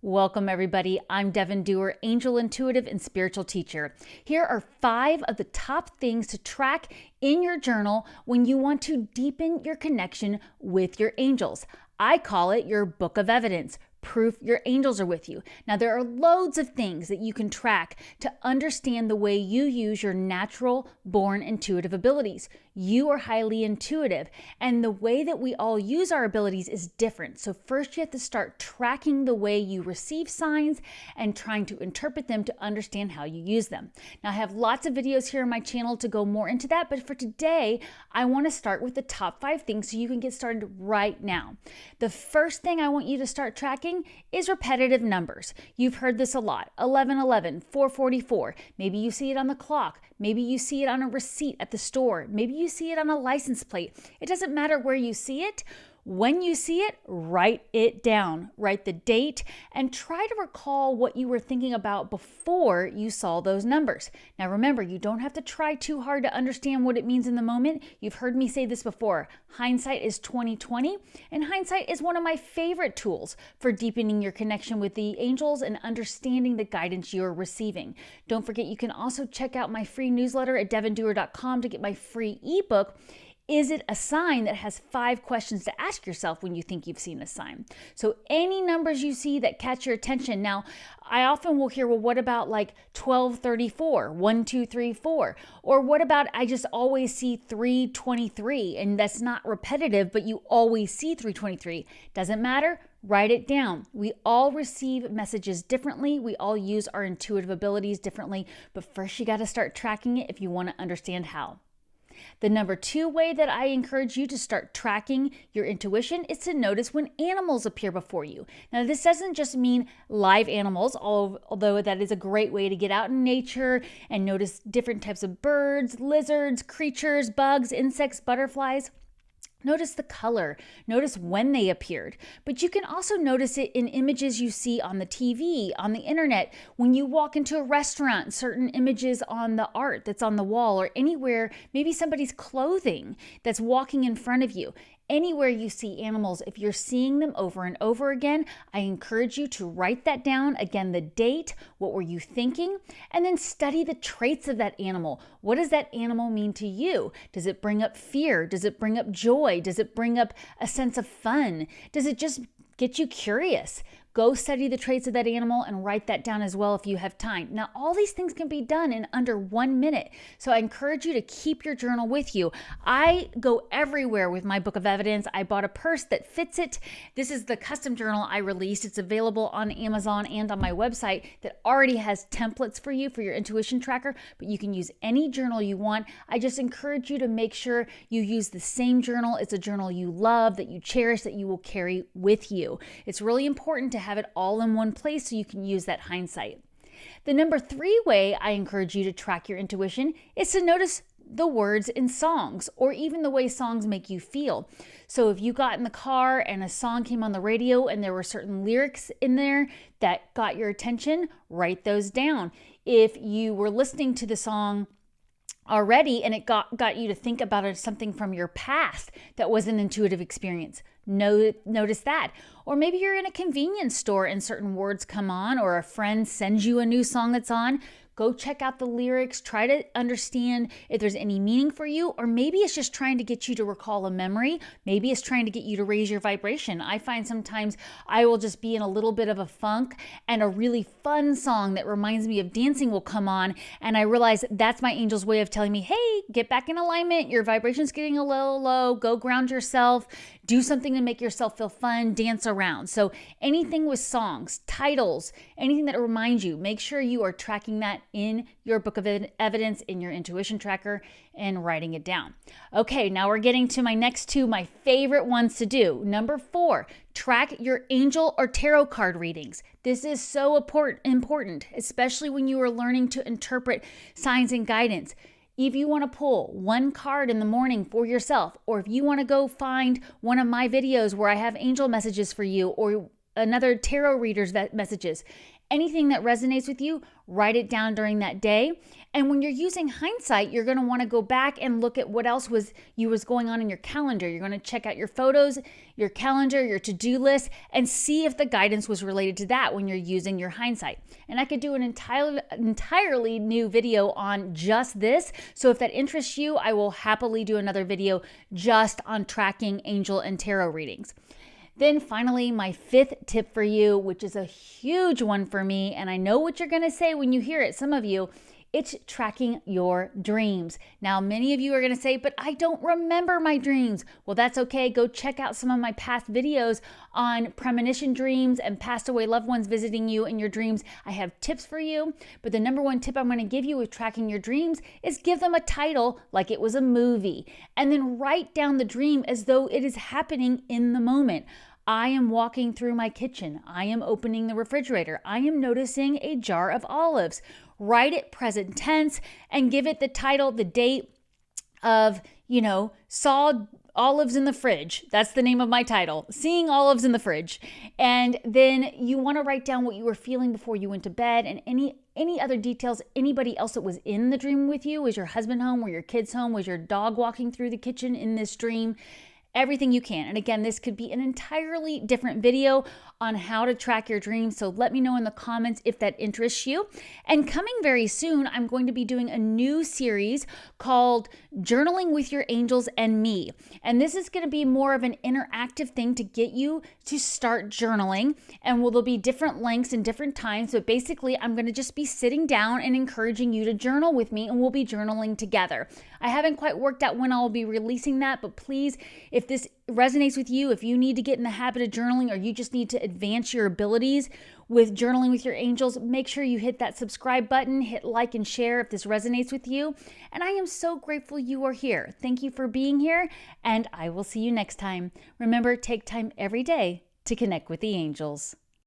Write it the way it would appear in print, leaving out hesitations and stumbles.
Welcome, everybody. I'm Devon Duerr, angel intuitive and spiritual teacher. Here are 5 of the top things to track in your journal when you want to deepen your connection with your angels. I call it your book of evidence. Proof your angels are with you. Now, there are loads of things that you can track to understand the way you use your natural born intuitive abilities. You are highly intuitive, and the way that we all use our abilities is different. So first you have to start tracking the way you receive signs and trying to interpret them to understand how you use them. Now, I have lots of videos here on my channel to go more into that, but for today, I want to start with the top 5 things so you can get started right now. The first thing I want you to start tracking is repetitive numbers. You've heard this a lot. 1111, 444. Maybe you see it on the clock. Maybe you see it on a receipt at the store. Maybe you see it on a license plate. It doesn't matter where you see it. When you see it, write it down. Write the date and try to recall what you were thinking about before you saw those numbers. Now remember, you don't have to try too hard to understand what it means in the moment. You've heard me say this before. Hindsight is 20/20, and hindsight is one of my favorite tools for deepening your connection with the angels and understanding the guidance you're receiving. Don't forget, you can also check out my free newsletter at devonduerr.com to get my free ebook. Is it a sign that has 5 questions to ask yourself when you think you've seen a sign? So any numbers you see that catch your attention. Now, I often will hear, well, what about like 1234, 1234? Or what about I just always see 323 and that's not repetitive, but you always see 323. Doesn't matter. Write it down. We all receive messages differently. We all use our intuitive abilities differently, but first you got to start tracking it if you want to understand how. The number 2 way that I encourage you to start tracking your intuition is to notice when animals appear before you. Now, this doesn't just mean live animals, although that is a great way to get out in nature and notice different types of birds, lizards, creatures, bugs, insects, butterflies. Notice the color, notice when they appeared, but you can also notice it in images you see on the TV, on the internet, when you walk into a restaurant, certain images on the art that's on the wall or anywhere, maybe somebody's clothing that's walking in front of you. Anywhere you see animals, if you're seeing them over and over again, I encourage you to write that down. Again, the date, what were you thinking? And then study the traits of that animal. What does that animal mean to you? Does it bring up fear? Does it bring up joy? Does it bring up a sense of fun? Does it just get you curious? Go study the traits of that animal and write that down as well if you have time. Now, all these things can be done in under 1 minute. So I encourage you to keep your journal with you. I go everywhere with my book of evidence. I bought a purse that fits it. This is the custom journal I released. It's available on Amazon and on my website that already has templates for you for your intuition tracker, but you can use any journal you want. I just encourage you to make sure you use the same journal. It's a journal you love, that you cherish, that you will carry with you. It's really important to have it all in one place so you can use that hindsight. The number 3 way I encourage you to track your intuition is to notice the words in songs or even the way songs make you feel. So if you got in the car and a song came on the radio and there were certain lyrics in there that got your attention, write those down. If you were listening to the song already and it got you to think about something from your past that was an intuitive experience, notice that. Or maybe you're in a convenience store and certain words come on, or a friend sends you a new song that's on. Go check out the lyrics, try to understand if there's any meaning for you, or maybe it's just trying to get you to recall a memory. Maybe it's trying to get you to raise your vibration. I find sometimes I will just be in a little bit of a funk and a really fun song that reminds me of dancing will come on, and I realize that's my angel's way of telling me, hey, get back in alignment. Your vibration's getting a little low. Go ground yourself. Do something to make yourself feel fun. Dance around. So anything with songs, titles, anything that reminds you, make sure you are tracking that in your book of evidence, in your intuition tracker, and writing it down. Okay, now we're getting to my next 2, my favorite ones to do. Number 4, track your angel or tarot card readings. This is so important, especially when you are learning to interpret signs and guidance. If you want to pull 1 card in the morning for yourself, or if you want to go find one of my videos where I have angel messages for you, or another tarot reader's messages, Anything that resonates with you, write it down during that day. And when you're using hindsight, you're going to want to go back and look at what else was going on in your calendar. You're going to check out your photos, your calendar, your to-do list, and see if the guidance was related to that when you're using your hindsight. And I could do an entirely new video on just this. So if that interests you, I will happily do another video just on tracking angel and tarot readings. Then finally, my fifth tip for you, which is a huge one for me, and I know what you're going to say when you hear it, some of you, it's tracking your dreams. Now, many of you are going to say, but I don't remember my dreams. Well, that's okay. Go check out some of my past videos on premonition dreams and passed away loved ones visiting you in your dreams. I have tips for you, but the number one tip I'm going to give you with tracking your dreams is give them a title like it was a movie, and then write down the dream as though it is happening in the moment. I am walking through my kitchen. I am opening the refrigerator. I am noticing a jar of olives. Write it present tense and give it the title, the date of, saw olives in the fridge. That's the name of my title, Seeing Olives in the Fridge. And then you want to write down what you were feeling before you went to bed and any other details, anybody else that was in the dream with you. Was your husband home? Were your kids home? Was your dog walking through the kitchen in this dream? Everything you can. And again, this could be an entirely different video on how to track your dreams. So let me know in the comments if that interests you. And coming very soon, I'm going to be doing a new series called Journaling with Your Angels and Me. And this is going to be more of an interactive thing to get you to start journaling. And there'll be different lengths and different times. But basically, I'm going to just be sitting down and encouraging you to journal with me, and we'll be journaling together. I haven't quite worked out when I'll be releasing that, but please, if this resonates with you, if you need to get in the habit of journaling or you just need to advance your abilities with journaling with your angels, make sure you hit that subscribe button, hit like and share if this resonates with you. And I am so grateful you are here. Thank you for being here, and I will see you next time. Remember, take time every day to connect with the angels.